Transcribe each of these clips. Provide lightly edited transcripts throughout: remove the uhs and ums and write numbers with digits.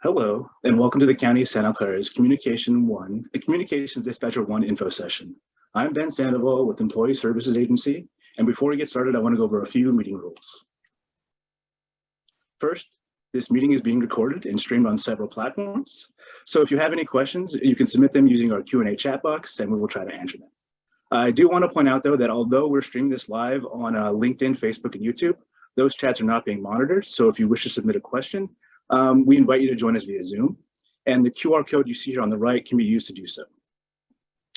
Hello, and welcome to the County of Santa Clara's Communications Dispatcher 1 info session. I'm Ben Sandoval with Employee Services Agency, and before we get started, I want to go over a few meeting rules. First, this meeting is being recorded and streamed on several platforms. So if you have any questions, you can submit them using our Q&A chat box, and we will try to answer them. I do want to point out, though, that although we're streaming this live on LinkedIn, Facebook, and YouTube, those chats are not being monitored. So if you wish to submit a question, we invite you to join us via Zoom, and the QR code you see here on the right can be used to do so.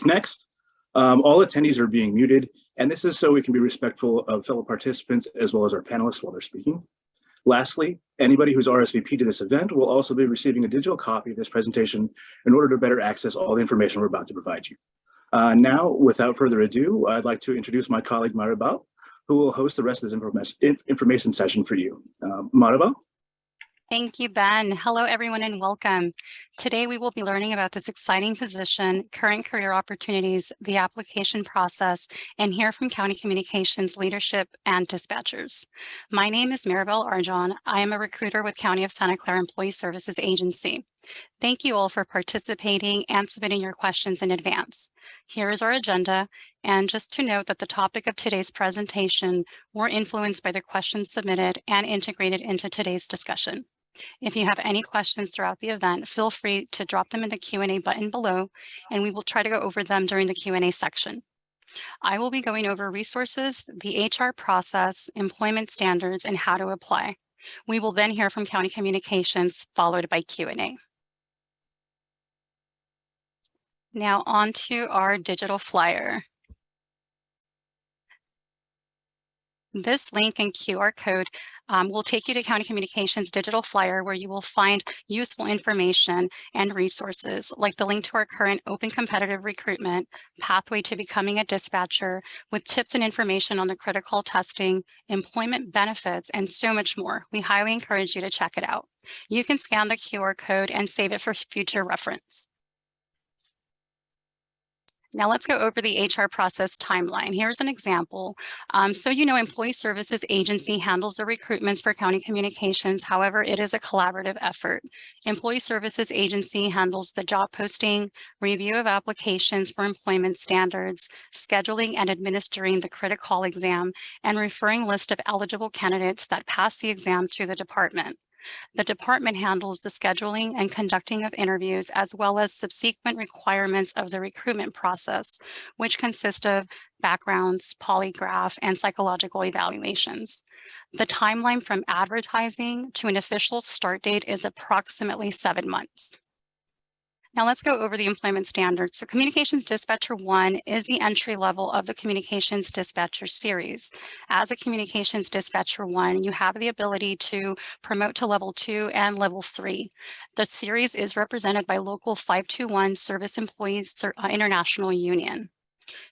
Next, all attendees are being muted, and this is so we can be respectful of fellow participants as well as our panelists while they're speaking. Lastly, anybody who's RSVP to this event will also be receiving a digital copy of this presentation in order to better access all the information we're about to provide you. Now, without further ado, I'd like to introduce my colleague Maribel, who will host the rest of this information session for you. Maribel? Thank you, Ben. Hello, everyone, and welcome. Today, we will be learning about this exciting position, current career opportunities, the application process, and hear from County Communications leadership and dispatchers. My name is Maribel Arjon. I am a recruiter with County of Santa Clara Employee Services Agency. Thank you all for participating and submitting your questions in advance. Here is our agenda, and just to note that the topic of today's presentation were influenced by the questions submitted and integrated into today's discussion. If you have any questions throughout the event, feel free to drop them in the Q&A button below, and we will try to go over them during the Q&A section. I will be going over resources, the HR process, employment standards, and how to apply. We will then hear from County Communications, followed by Q&A. Now on to our digital flyer. This link and QR code will take you to County Communications digital flyer, where you will find useful information and resources like the link to our current open competitive recruitment pathway to becoming a dispatcher, with tips and information on the critical testing, employment benefits, and so much more. We highly encourage you to check it out. You can scan the QR code and save it for future reference. Now let's go over the HR process timeline. Here's an example. Employee Services Agency handles the recruitments for County Communications. However, it is a collaborative effort. Employee Services Agency handles the job posting, review of applications for employment standards, scheduling and administering the critical exam, and referring list of eligible candidates that pass the exam to the department. The department handles the scheduling and conducting of interviews, as well as subsequent requirements of the recruitment process, which consist of backgrounds, polygraph, and psychological evaluations. The timeline from advertising to an official start date is approximately 7 months. Now let's go over the employment standards. So Communications Dispatcher 1 is the entry level of the Communications Dispatcher series. As a Communications Dispatcher 1, you have the ability to promote to level 2 and level 3. The series is represented by Local 521 Service Employees International Union.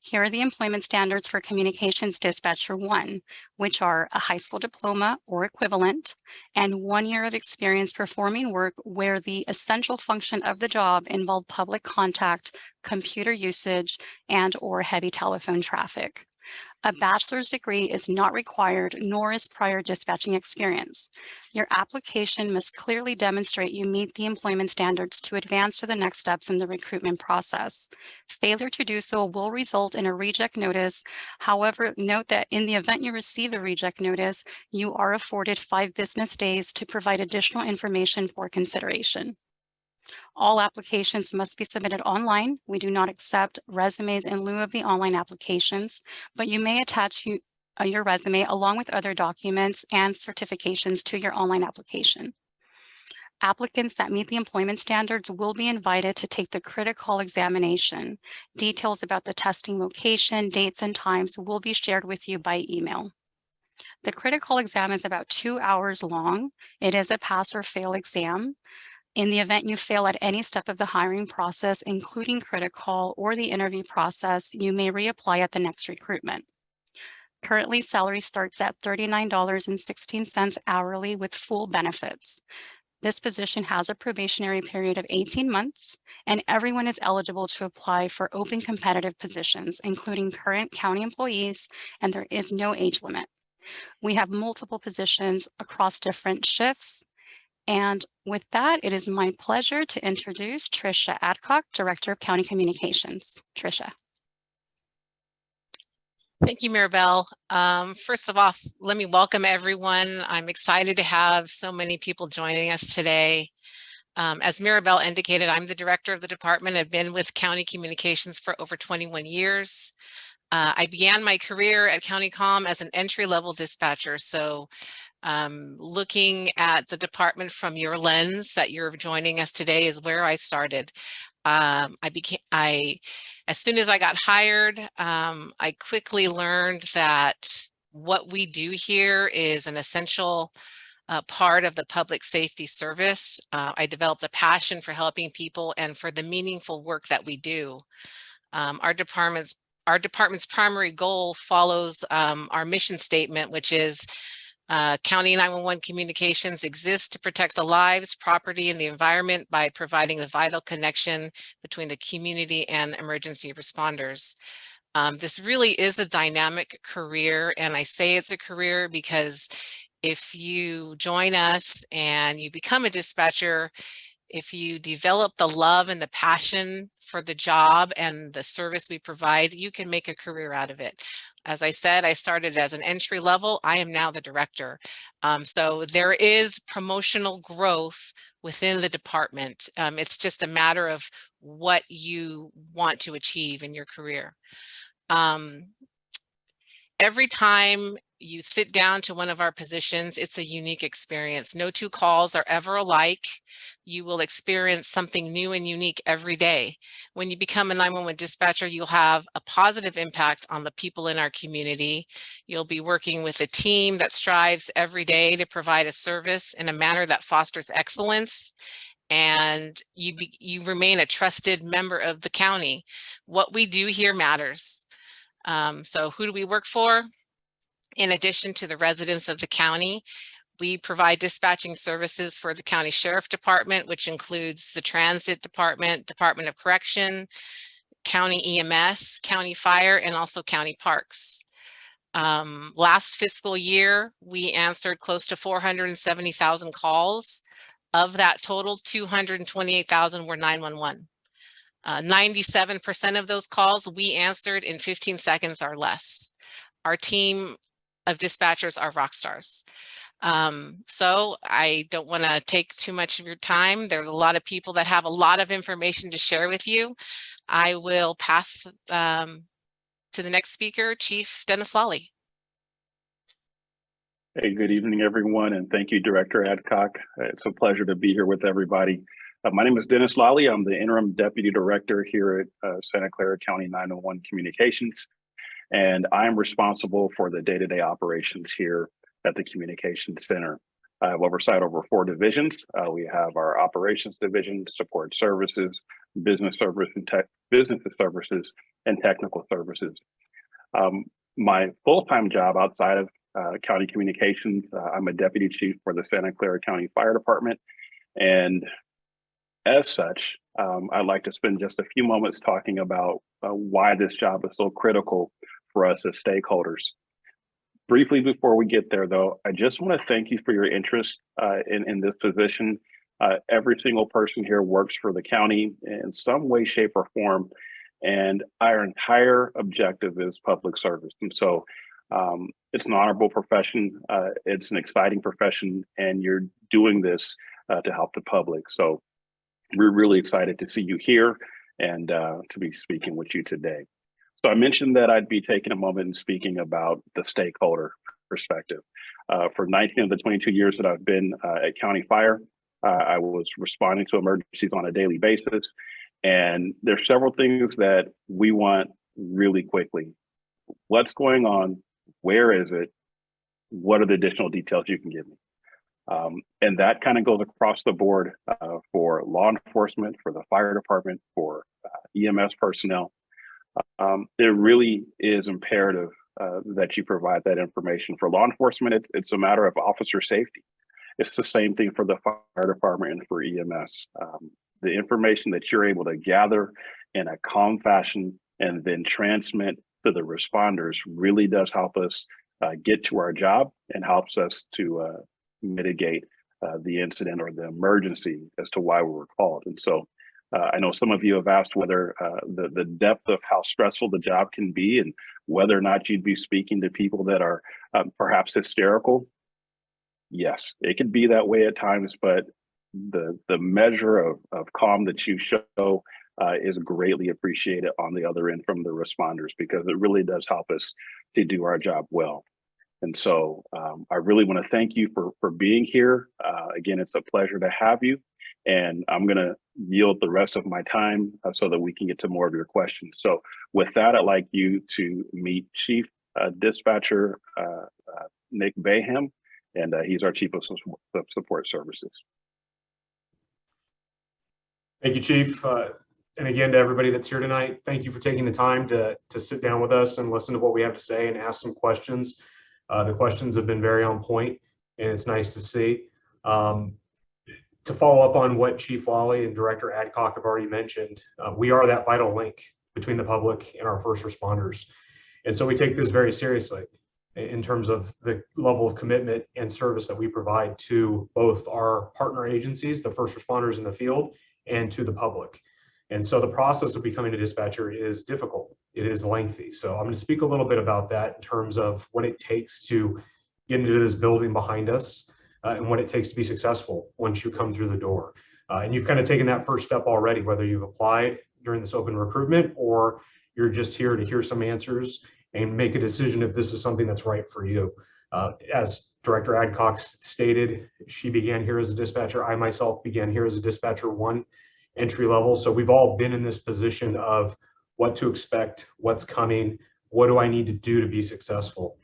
Here are the employment standards for Communications Dispatcher 1, which are a high school diploma or equivalent, and 1 year of experience performing work where the essential function of the job involved public contact, computer usage, and/or heavy telephone traffic. A bachelor's degree is not required, nor is prior dispatching experience. Your application must clearly demonstrate you meet the employment standards to advance to the next steps in the recruitment process. Failure to do so will result in a reject notice. However, note that in the event you receive a reject notice, you are afforded 5 business days to provide additional information for consideration. All applications must be submitted online. We do not accept resumes in lieu of the online applications, but you may attach your resume along with other documents and certifications to your online application. Applicants that meet the employment standards will be invited to take the critical examination. Details about the testing location, dates, and times will be shared with you by email. The critical exam is about 2 hours long. It is a pass or fail exam. In the event you fail at any step of the hiring process, including critical or the interview process, you may reapply at the next recruitment. Currently, salary starts at $39.16 hourly with full benefits. This position has a probationary period of 18 months, and everyone is eligible to apply for open competitive positions, including current county employees, and there is no age limit. We have multiple positions across different shifts, And with that, it is my pleasure to introduce Tricia Adcock, Director of County Communications. Tricia. Thank you, Mirabelle. First of all, let me welcome everyone. I'm excited to have so many people joining us today. As Mirabelle indicated, I'm the director of the department. I've been with County Communications for over 21 years. I began my career at County Com as an entry-level dispatcher. So looking at the department from your lens that you're joining us today is where I started. As soon as I got hired, I quickly learned that what we do here is an essential part of the public safety service. I developed a passion for helping people and for the meaningful work that we do. Our department's primary goal follows our mission statement, which is County 911 communications exist to protect the lives, property, and the environment by providing the vital connection between the community and emergency responders. This really is a dynamic career, and I say it's a career because if you join us and you become a dispatcher, if you develop the love and the passion for the job and the service we provide, you can make a career out of it. As I said, I started as an entry level. I am now the director. So there is promotional growth within the department. It's just a matter of what you want to achieve in your career. Every time you sit down to one of our positions, it's a unique experience. No two calls are ever alike. You will experience something new and unique every day. When you become a 911 dispatcher, you'll have a positive impact on the people in our community. You'll be working with a team that strives every day to provide a service in a manner that fosters excellence. And you remain a trusted member of the county. What we do here matters. So who do we work for? In addition to the residents of the county, we provide dispatching services for the county sheriff department, which includes the transit department, Department of Correction, county EMS, county fire, and also county parks. Last fiscal year, we answered close to 470,000 calls. Of that total, 228,000 were 911. 97% of those calls we answered in 15 seconds or less. Our team of dispatchers are rock stars. So I don't want to take too much of your time. There's a lot of people that have a lot of information to share with you. I will pass to the next speaker, Chief Dennis Lawley. Hey, good evening, everyone, and thank you, Director Adcock. It's a pleasure to be here with everybody. My name is Dennis Lawley. I'm the Interim Deputy Director here at Santa Clara County 911 Communications, and I'm responsible for the day-to-day operations here at the Communications Center. I have oversight over 4 divisions. We have our Operations Division, Support Services, Business Services, and Technical Services. My full-time job outside of County Communications, I'm a Deputy Chief for the Santa Clara County Fire Department, and as such, I'd like to spend just a few moments talking about why this job is so critical for us as stakeholders. Briefly before we get there, though, I just want to thank you for your interest in this position. Every single person here works for the county in some way, shape, or form, and our entire objective is public service. And so it's an honorable profession, it's an exciting profession, and you're doing this to help the public. So we're really excited to see you here and to be speaking with you today. So I mentioned that I'd be taking a moment and speaking about the stakeholder perspective. For 19 of the 22 years that I've been at County Fire, I was responding to emergencies on a daily basis. And there's several things that we want really quickly. What's going on? Where is it? What are the additional details you can give me? And that kind of goes across the board for law enforcement, for the fire department, for EMS personnel. It really is imperative that you provide that information. For law enforcement, it's a matter of officer safety. It's the same thing for the fire department and for EMS. The information that you're able to gather in a calm fashion and then transmit to the responders really does help us get to our job and helps us to mitigate the incident or the emergency as to why we were called. And so I know some of you have asked whether the depth of how stressful the job can be and whether or not you'd be speaking to people that are perhaps hysterical. Yes, it can be that way at times, but the measure of calm that you show is greatly appreciated on the other end from the responders, because it really does help us to do our job well. And so I really want to thank you for being here. Again, it's a pleasure to have you. And I'm going to yield the rest of my time so that we can get to more of your questions. So with that, I'd like you to meet Chief Dispatcher Nick Bayham, and he's our Chief of Support Services. Thank you, Chief. And again, to everybody that's here tonight, thank you for taking the time to sit down with us and listen to what we have to say and ask some questions. The questions have been very on point, and it's nice to see. To follow up on what Chief Lally and Director Adcock have already mentioned, we are that vital link between the public and our first responders. And so we take this very seriously in terms of the level of commitment and service that we provide to both our partner agencies, the first responders in the field, and to the public. And so the process of becoming a dispatcher is difficult. It is lengthy. So I'm going to speak a little bit about that in terms of what it takes to get into this building behind us. And what it takes to be successful once you come through the door. And you've kind of taken that first step already, whether you've applied during this open recruitment or you're just here to hear some answers and make a decision if this is something that's right for you. As Director Adcock stated, she began here as a dispatcher. I myself began here as a dispatcher 1 entry level. So we've all been in this position of what to expect, what's coming, what do I need to do to be successful.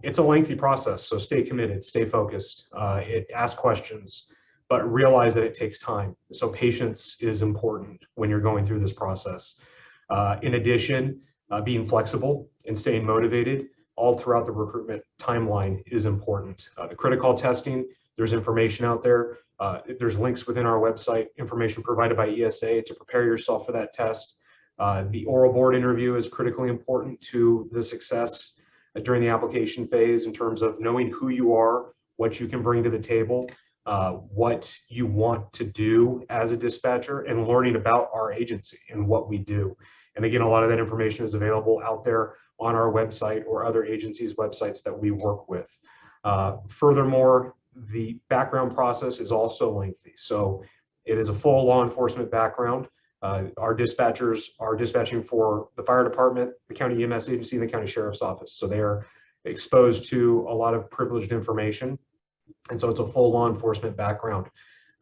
It's a lengthy process, so stay committed, stay focused, ask questions, but realize that it takes time. So patience is important when you're going through this process. In addition, being flexible and staying motivated all throughout the recruitment timeline is important. The critical testing, there's information out there. There's links within our website, information provided by ESA to prepare yourself for that test. The oral board interview is critically important to the success during the application phase in terms of knowing who you are, what you can bring to the table, what you want to do as a dispatcher, and learning about our agency and what we do. And again, a lot of that information is available out there on our website or other agencies' websites that we work with. Furthermore, the background process is also lengthy. So it is a full law enforcement background. Our dispatchers are dispatching for the fire department, the county EMS agency, and the county sheriff's office. So they are exposed to a lot of privileged information. And so it's a full law enforcement background.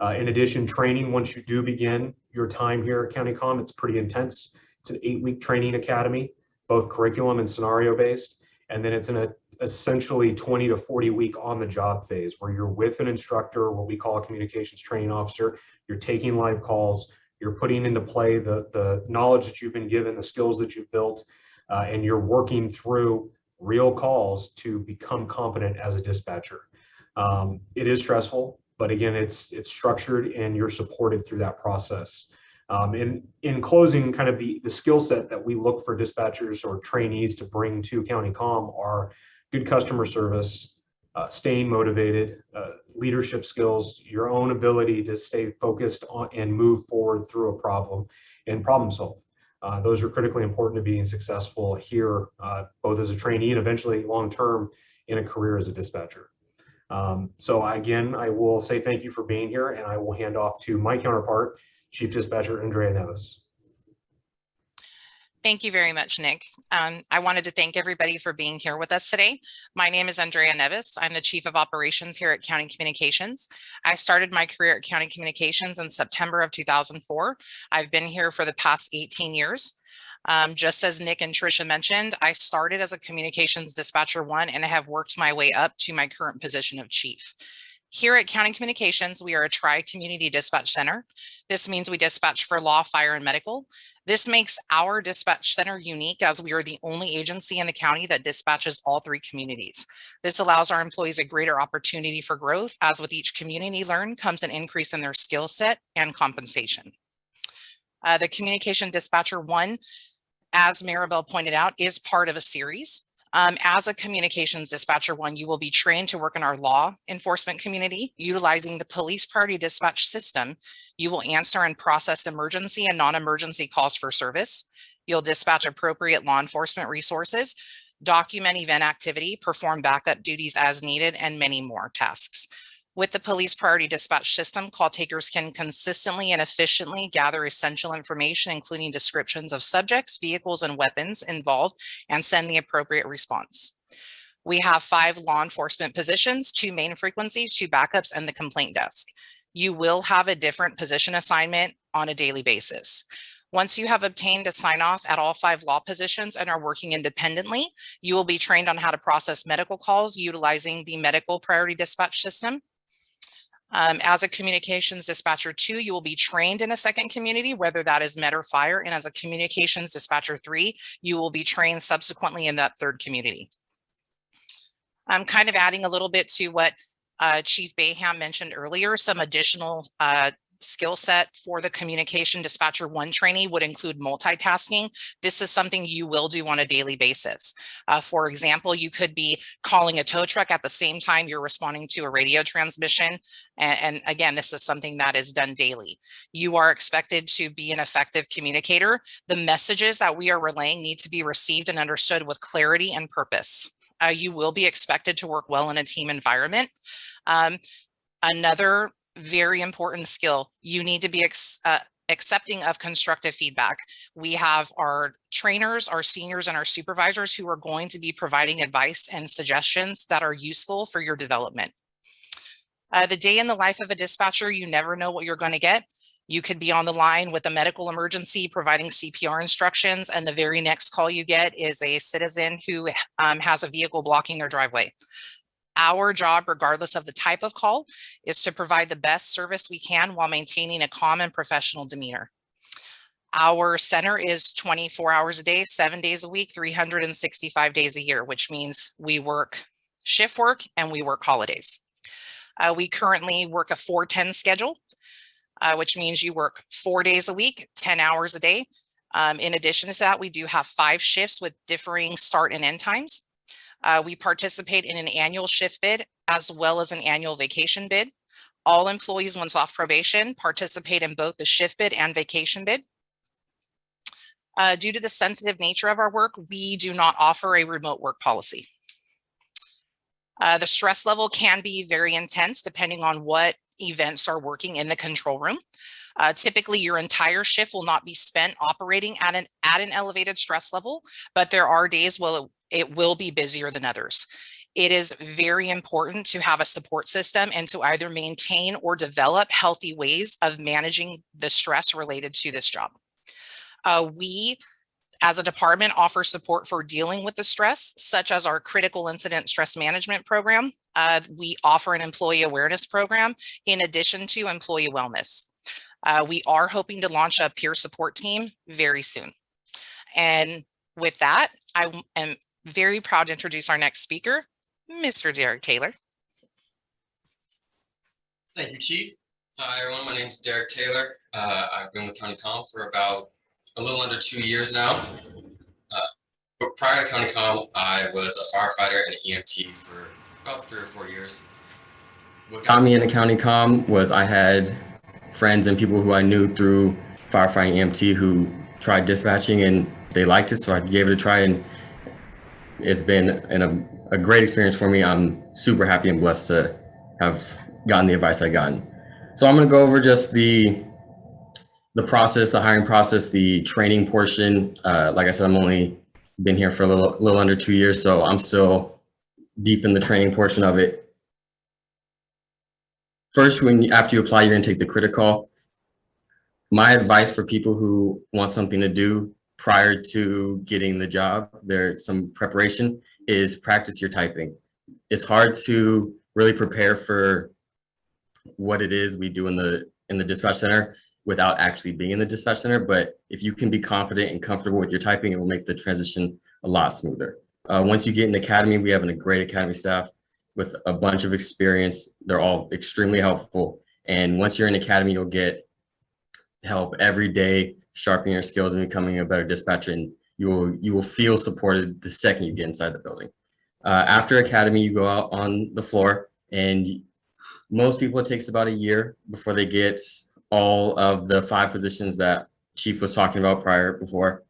In addition, training, once you do begin your time here at County Com, it's pretty intense. It's an 8-week training academy, both curriculum and scenario based. And then it's an essentially 20 to 40 week on the job phase where you're with an instructor, what we call a communications training officer. You're taking live calls. You're putting into play the knowledge that you've been given, the skills that you've built, and you're working through real calls to become competent as a dispatcher. It is stressful, but again, it's structured and you're supported through that process. In closing, kind of the skill set that we look for dispatchers or trainees to bring to County Com are good customer service, staying motivated, leadership skills, your own ability to stay focused on and move forward through a problem and problem solve. Those are critically important to being successful here, both as a trainee and eventually long-term in a career as a dispatcher. So again, I will say thank you for being here, and I will hand off to my counterpart, Chief Dispatcher Andrea Neves. Thank you very much, Nick. I wanted to thank everybody for being here with us today. My name is Andrea Neves. I'm the Chief of Operations here at County Communications. I started my career at County Communications in September of 2004. I've been here for the past 18 years. Just as Nick and Tricia mentioned, I started as a Communications Dispatcher 1 and I have worked my way up to my current position of Chief. Here at County Communications, we are a tri-community dispatch center. This means we dispatch for law, fire, and medical. This makes our dispatch center unique as we are the only agency in the county that dispatches all 3 communities. This allows our employees a greater opportunity for growth, as with each community learned comes an increase in their skill set and compensation. The Communication Dispatcher 1, as Maribel pointed out, is part of a series. As a communications dispatcher 1, you will be trained to work in our law enforcement community. Utilizing the police priority dispatch system, you will answer and process emergency and non-emergency calls for service. You'll dispatch appropriate law enforcement resources, document event activity, perform backup duties as needed, and many more tasks. With the police priority dispatch system, call takers can consistently and efficiently gather essential information, including descriptions of subjects, vehicles, and weapons involved, and send the appropriate response. We have 5 law enforcement positions, 2 main frequencies, 2 backups, and the complaint desk. You will have a different position assignment on a daily basis. Once you have obtained a sign-off at all 5 law positions and are working independently, you will be trained on how to process medical calls utilizing the medical priority dispatch system. As a communications dispatcher 2, you will be trained in a second community, whether that is med or fire. And as a communications dispatcher 3, you will be trained subsequently in that 3rd community. I'm kind of adding a little bit to what Chief Bayham mentioned earlier. Some additional skill set for the communication dispatcher 1 trainee would include multitasking. This is something you will do on a daily basis. For example, you could be calling a tow truck at the same time you're responding to a radio transmission. And again, this is something that is done daily. You are expected to be an effective communicator. The messages that we are relaying need to be received and understood with clarity and purpose. You will be expected to work well in a team environment. Another very important skill, you need to be accepting of constructive feedback. We have our trainers, our seniors, and our supervisors who are going to be providing advice and suggestions that are useful for your development. The day in the life of a dispatcher, you never know what you're going to get. You could be on the line with a medical emergency providing CPR instructions, and the very next call you get is a citizen who has a vehicle blocking their driveway. Our job, regardless of the type of call, is to provide the best service we can while maintaining a calm and professional demeanor. Our center is 24 hours a day, 7 days a week, 365 days a year, which means we work shift work and we work holidays. We currently work a 4-10 schedule, which means you work 4 days a week, 10 hours a day. In addition to that, we do have 5 shifts with differing start and end times. We participate in an annual shift bid as well as an annual vacation bid. All employees, once off probation, participate in both the shift bid and vacation bid. Due to the sensitive nature of our work, we do not offer a remote work policy. The stress level can be very intense depending on what events are working in the control room. Typically, your entire shift will not be spent operating at an elevated stress level, but there are days where it will be busier than others. It is very important to have a support system and to either maintain or develop healthy ways of managing the stress related to this job. We, as a department, offer support for dealing with the stress, such as our critical incident stress management program. We offer an employee awareness program in addition to employee wellness. We are hoping to launch a peer support team very soon. And with that, I am very proud to introduce our next speaker, Mr. Derek Taylor. Thank you, Chief. Hi, everyone. My name is Derek Taylor. I've been with County Com for about a little under 2 years now. But prior to County Com, I was a firefighter and an EMT for about 3 or 4 years. What got me into County Com was I had friends and people who I knew through firefighting EMT who tried dispatching and they liked it, so I gave it a try, and it's been a great experience for me. I'm super happy and blessed to have gotten the advice I've gotten. So I'm going to go over just the process, the hiring process, the training portion. Like I said, I'm only been here for a little under 2 years, so I'm still deep in the training portion of it. First, after you apply, you're going to take the critic call. My advice for people who want something to do prior to getting the job, there's some preparation, is practice your typing. It's hard to really prepare for what it is we do in the dispatch center without actually being in the dispatch center. But if you can be confident and comfortable with your typing, it will make the transition a lot smoother. Once you get in the academy, we have a great academy staff with a bunch of experience. They're all extremely helpful. And once you're in academy, you'll get help every day, sharpening your skills and becoming a better dispatcher. And you will feel supported the second you get inside the building. After academy, you go out on the floor, and most people, it takes about a year before they get all of the 5 positions that Chief was talking about before.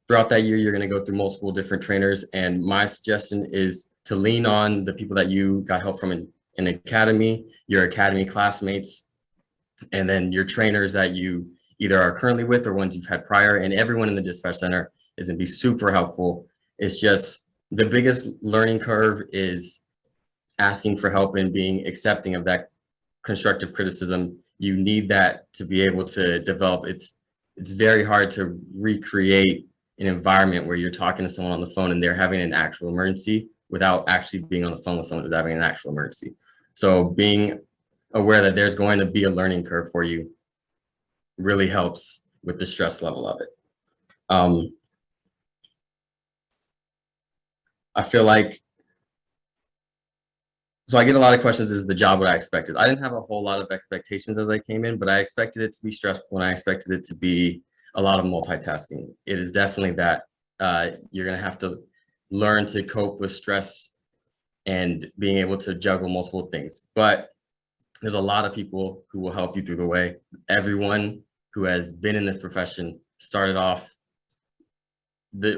Throughout that year, you're going to go through multiple different trainers, and my suggestion is to lean on the people that you got help from in academy, your academy classmates, and then your trainers that you either are currently with or ones you've had prior. And everyone in the dispatch center is going to be super helpful. It's just the biggest learning curve is asking for help and being accepting of that constructive criticism. You need that to be able to develop. It's very hard to recreate an environment where you're talking to someone on the phone and they're having an actual emergency without actually being on the phone with someone who's having an actual emergency. So being aware that there's going to be a learning curve for you really helps with the stress level of it. I feel like, so I get a lot of questions, is the job what I expected? I didn't have a whole lot of expectations as I came in, but I expected it to be stressful and I expected it to be a lot of multitasking. It is definitely that you're gonna have to learn to cope with stress and being able to juggle multiple things. But there's a lot of people who will help you through the way. Everyone who has been in this profession started off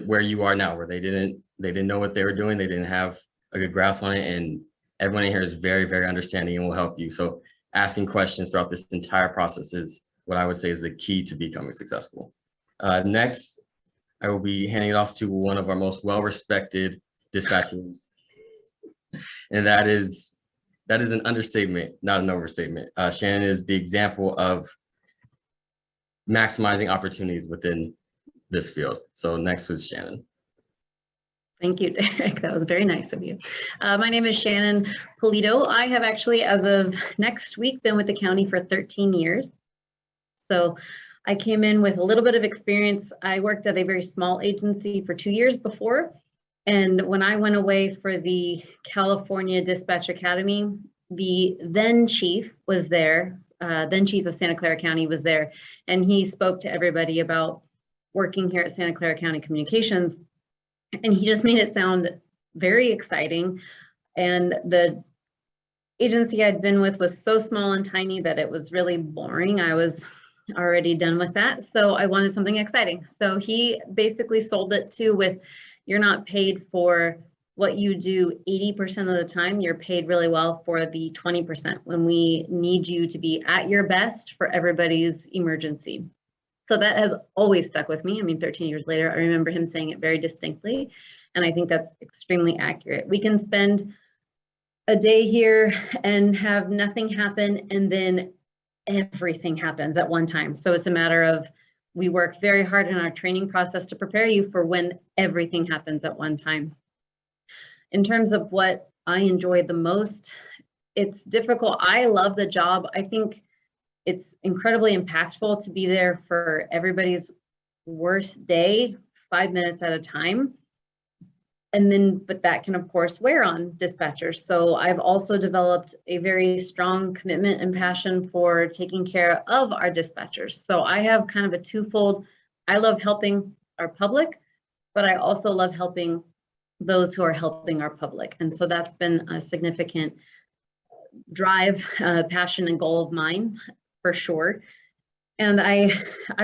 where you are now, where they didn't know what they were doing. They didn't have a good grasp on it. And everyone in here is very, very understanding and will help you. So asking questions throughout this entire process is what I would say is the key to becoming successful. Next, I will be handing it off to one of our most well-respected dispatchers. And that is an understatement, not an overstatement. Shannon is the example of maximizing opportunities within this field. So next was Shannon. Thank you, Derek. That was very nice of you. My name is Shannon Polito. I have actually, as of next week, been with the county for 13 years. So I came in with a little bit of experience. I worked at a very small agency for 2 years before. And when I went away for the California Dispatch Academy, the then chief was there, then chief of Santa Clara County was there, and he spoke to everybody about working here at Santa Clara County Communications. And he just made it sound very exciting. And the agency I'd been with was so small and tiny that it was really boring. I was already done with that. So I wanted something exciting. So he basically sold it with, you're not paid for what you do 80% of the time, you're paid really well for the 20% when we need you to be at your best for everybody's emergency. So that has always stuck with me. I mean, 13 years later, I remember him saying it very distinctly. And I think that's extremely accurate. We can spend a day here and have nothing happen, and then everything happens at one time. So it's a matter of, we work very hard in our training process to prepare you for when everything happens at one time. In terms of what I enjoy the most, it's difficult. I love the job. I think it's incredibly impactful to be there for everybody's worst day, 5 minutes at a time. And then, but that can of course wear on dispatchers. So I've also developed a very strong commitment and passion for taking care of our dispatchers. So I have kind of a twofold, I love helping our public, but I also love helping those who are helping our public. And so that's been a significant drive, passion and goal of mine for sure. And I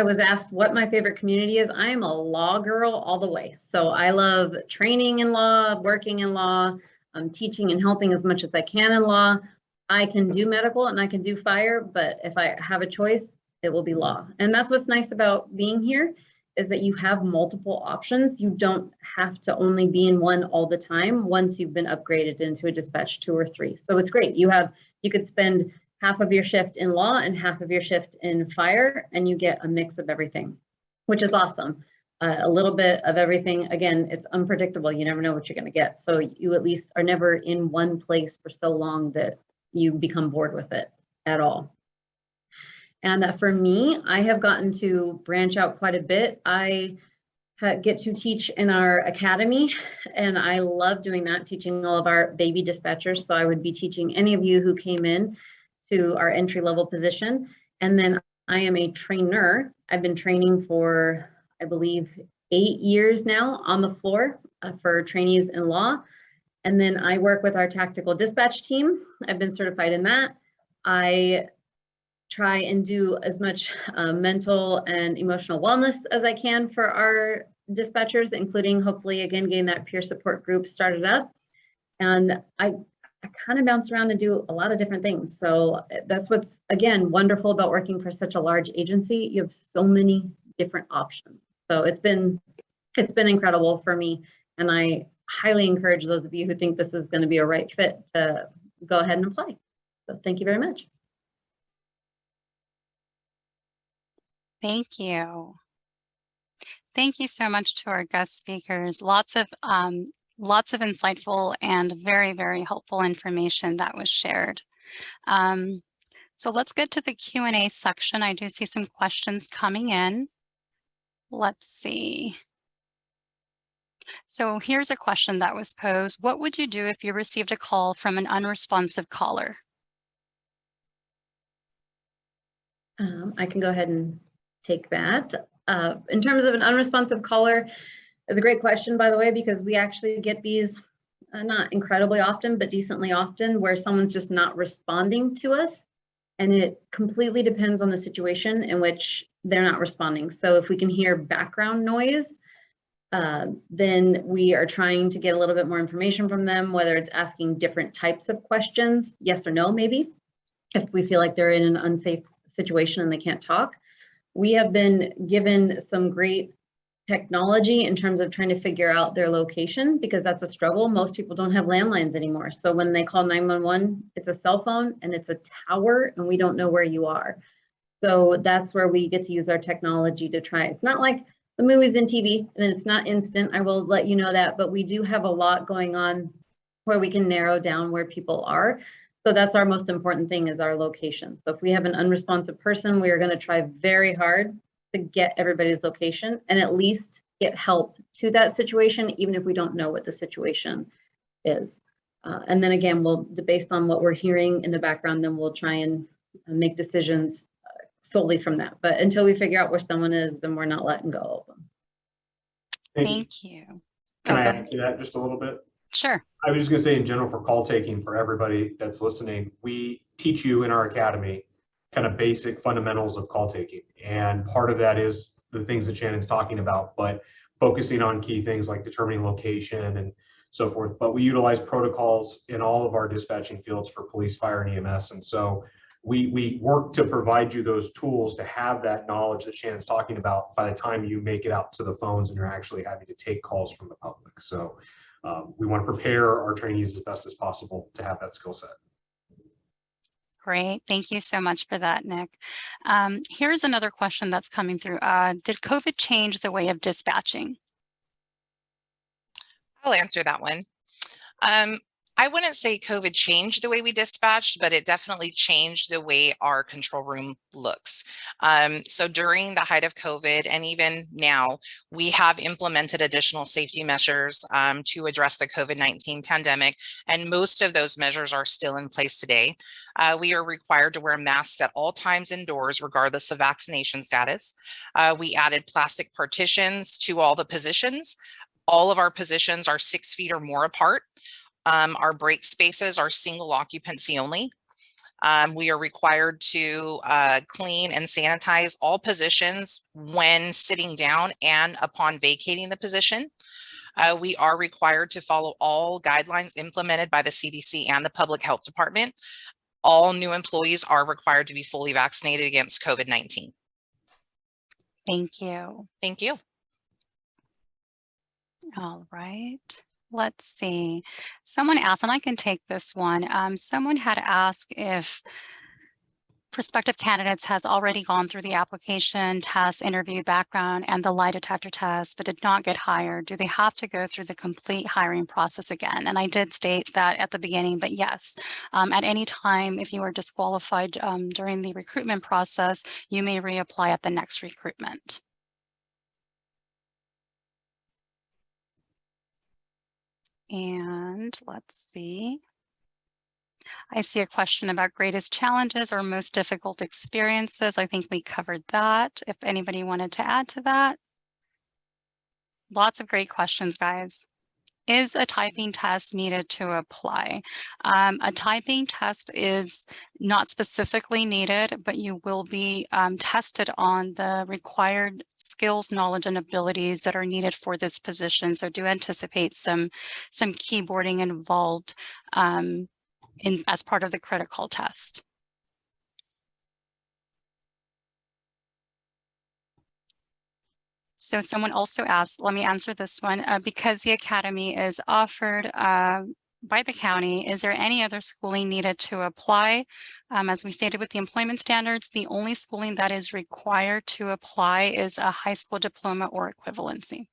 was asked what my favorite community is. I am a law girl all the way. So I love training in law, working in law, teaching and helping as much as I can in law. I can do medical and I can do fire, but if I have a choice, it will be law. And that's what's nice about being here, is that you have multiple options. You don't have to only be in one all the time once you've been upgraded into a dispatch 2 or 3. So it's great. You could spend half of your shift in law and half of your shift in fire, and you get a mix of everything, which is awesome. A little bit of everything. Again, it's unpredictable. You never know what you're going to get. So you at least are never in one place for so long that you become bored with it at all. And for me, I have gotten to branch out quite a bit. I get to teach in our academy, and I love doing that, teaching all of our baby dispatchers. So I would be teaching any of you who came in to our entry-level position. And then I am a trainer. I've been training for, I believe, 8 years now on the floor for trainees in law. And then I work with our tactical dispatch team. I've been certified in that. I try and do as much mental and emotional wellness as I can for our dispatchers, including hopefully again getting that peer support group started up. And I kind of bounce around and do a lot of different things. So that's what's again wonderful about working for such a large agency. You have so many different options. So it's been incredible for me, and I highly encourage those of you who think this is going to be a right fit to go ahead and apply. So thank you very much. Thank you. Thank you so much to our guest speakers. Lots of insightful and very, very helpful information that was shared. So let's get to the Q&A section. I do see some questions coming in. Let's see. So here's a question that was posed. What would you do if you received a call from an unresponsive caller? I can go ahead and take that. In terms of an unresponsive caller, it's a great question, by the way, because we actually get these not incredibly often, but decently often, where someone's just not responding to us. And it completely depends on the situation in which they're not responding. So if we can hear background noise, then we are trying to get a little bit more information from them, whether it's asking different types of questions, yes or no, maybe, if we feel like they're in an unsafe situation and they can't talk. We have been given some great technology in terms of trying to figure out their location, because that's a struggle. Most people don't have landlines anymore. So when they call 911, it's a cell phone and it's a tower and we don't know where you are. So that's where we get to use our technology to try. It's not like the movies and TV, and it's not instant. I will let you know that, but we do have a lot going on where we can narrow down where people are. So that's our most important thing, is our location. So if we have an unresponsive person, we are going to try very hard to get everybody's location and at least get help to that situation, even if we don't know what the situation is. And then again, based on what we're hearing in the background, then we'll try and make decisions solely from that. But until we figure out where someone is, then we're not letting go of them. Thank you. Can I add to that just a little bit? Sure. I was just going to say, in general, for call taking, for everybody that's listening, we teach you in our academy kind of basic fundamentals of call taking. And part of that is the things that Shannon's talking about, but focusing on key things like determining location and so forth. But we utilize protocols in all of our dispatching fields for police, fire, and EMS. And so we work to provide you those tools to have that knowledge that Shannon's talking about by the time you make it out to the phones and you're actually having to take calls from the public. So we want to prepare our trainees as best as possible to have that skill set. Great. Thank you so much for that, Nick. Here's another question that's coming through. Did COVID change the way of dispatching? I'll answer that one. I wouldn't say COVID changed the way we dispatched, but it definitely changed the way our control room looks. So during the height of COVID, and even now, we have implemented additional safety measures to address the COVID-19 pandemic, and most of those measures are still in place today. We are required to wear masks at all times indoors, regardless of vaccination status. We added plastic partitions to all the positions. All of our positions are 6 feet or more apart. Our break spaces are single occupancy only. We are required to clean and sanitize all positions when sitting down and upon vacating the position. We are required to follow all guidelines implemented by the CDC and the Public Health Department. All new employees are required to be fully vaccinated against COVID-19. Thank you. Thank you. All right. Let's see. Someone asked, and I can take this one. Someone had asked if prospective candidates has already gone through the application, test, interview, background, and the lie detector test, but did not get hired. Do they have to go through the complete hiring process again? And I did state that at the beginning, but yes, at any time, if you are disqualified during the recruitment process, you may reapply at the next recruitment. And let's see. I see a question about greatest challenges or most difficult experiences. I think we covered that. If anybody wanted to add to that. lots of great questions, guys. Is a typing test needed to apply? A typing test is not specifically needed, but you will be tested on the required skills, knowledge, and abilities that are needed for this position. So do anticipate some keyboarding involved as part of the critical test. So someone also asked, let me answer this one, because the academy is offered by the county, is there any other schooling needed to apply? As we stated with the employment standards, the only schooling that is required to apply is a high school diploma or equivalency.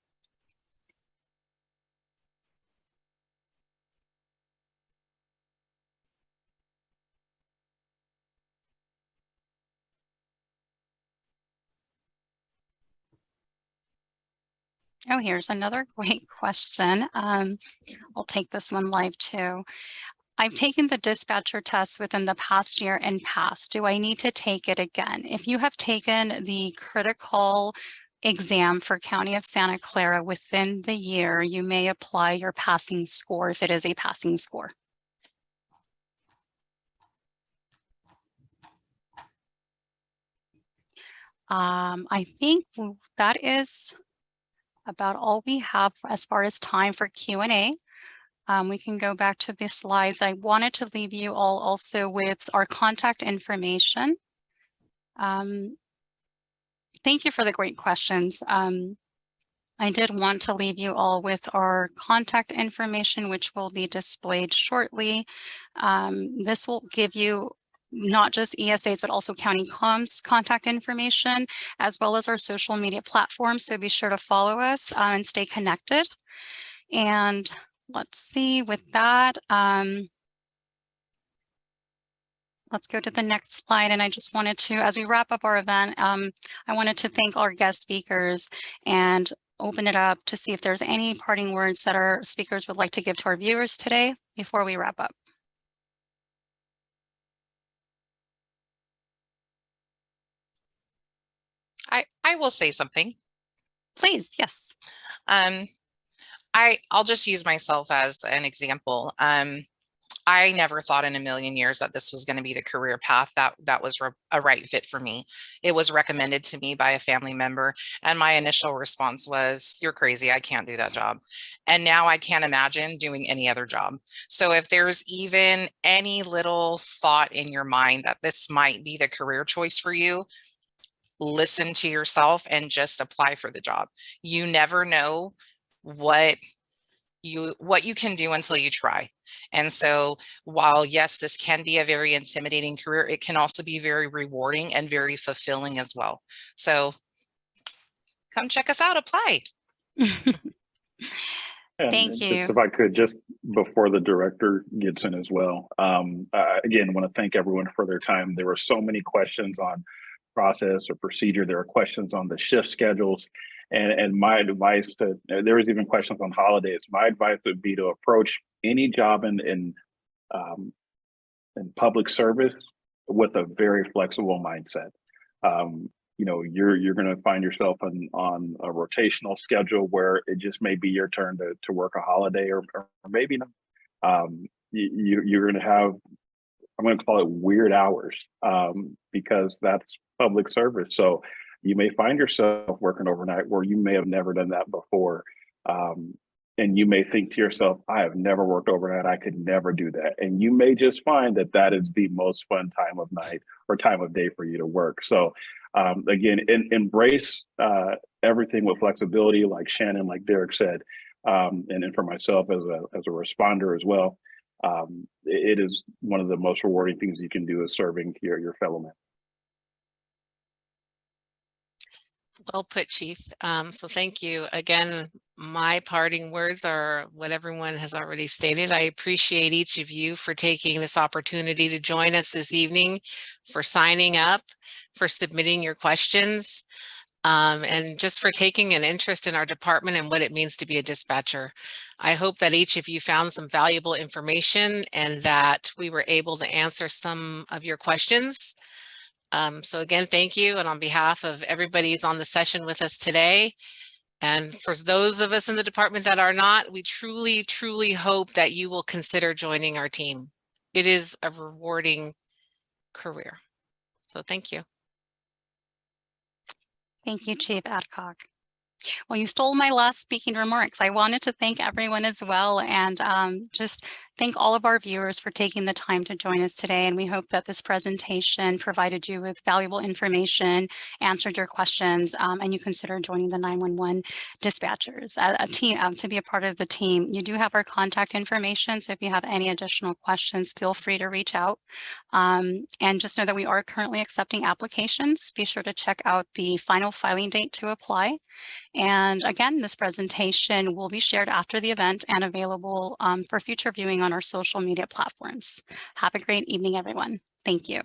Oh, here's another great question. I'll take this one live too. I've taken the dispatcher test within the past year and passed. Do I need to take it again? If you have taken the critical exam for County of Santa Clara within the year, you may apply your passing score if it is a passing score. I think that is about all we have as far as time for Q&A. We can go back to the slides. I wanted to leave you all also with our contact information. Thank you for the great questions. I did want to leave you all with our contact information, which will be displayed shortly. This will give you not just ESA's, but also County Com's contact information, as well as our social media platforms. So be sure to follow us and stay connected. And let's see, with that, let's go to the next slide. And I just wanted to, as we wrap up our event, I wanted to thank our guest speakers and open it up to see if there's any parting words that our speakers would like to give to our viewers today before we wrap up. I will say something. Please, yes. I'll just use myself as an example. I never thought in a million years that this was going to be the career path that was a right fit for me. It was recommended to me by a family member, and my initial response was, "You're crazy, I can't do that job." And now I can't imagine doing any other job. So if there's even any little thought in your mind that this might be the career choice for you, listen to yourself and just apply for the job. You never know what you can do until you try. And so while yes, this can be a very intimidating career, it can also be very rewarding and very fulfilling as well. So come check us out, apply. Thank you. Just if I could, just before the director gets in as well, again, I want to thank everyone for their time. There were so many questions on process or procedure. There are questions on the shift schedules. And my advice there was even questions on holidays. My advice would be to approach any job in public service with a very flexible mindset. You're going to find yourself on a rotational schedule where it just may be your turn to work a holiday or maybe not. You're going to have, I'm going to call it weird hours because that's public service. So you may find yourself working overnight where you may have never done that before. And you may think to yourself, I have never worked overnight. I could never do that. And you may just find that that is the most fun time of night or time of day for you to work. So again, embrace everything with flexibility, like Shannon, like Derek said, and for myself as a responder as well. It is one of the most rewarding things you can do is serving your fellow men. Well put, Chief. So thank you. Again, my parting words are what everyone has already stated. I appreciate each of you for taking this opportunity to join us this evening, for signing up, for submitting your questions, and just for taking an interest in our department and what it means to be a dispatcher. I hope that each of you found some valuable information and that we were able to answer some of your questions. So again, thank you. And on behalf of everybody who's on the session with us today, And for those of us in the department that are not, we truly, truly hope that you will consider joining our team. It is a rewarding career. So thank you. Thank you, Chief Adcock. Well, you stole my last speaking remarks. I wanted to thank everyone as well, and just thank all of our viewers for taking the time to join us today. And we hope that this presentation provided you with valuable information, answered your questions, and you consider joining the 911 dispatchers, a team, to be a part of the team. You do have our contact information, so if you have any additional questions, feel free to reach out. And just know that we are currently accepting applications. Be sure to check out the final filing date to apply. And again, this presentation will be shared after the event and available for future viewing on our social media platforms. Have a great evening, everyone. Thank you.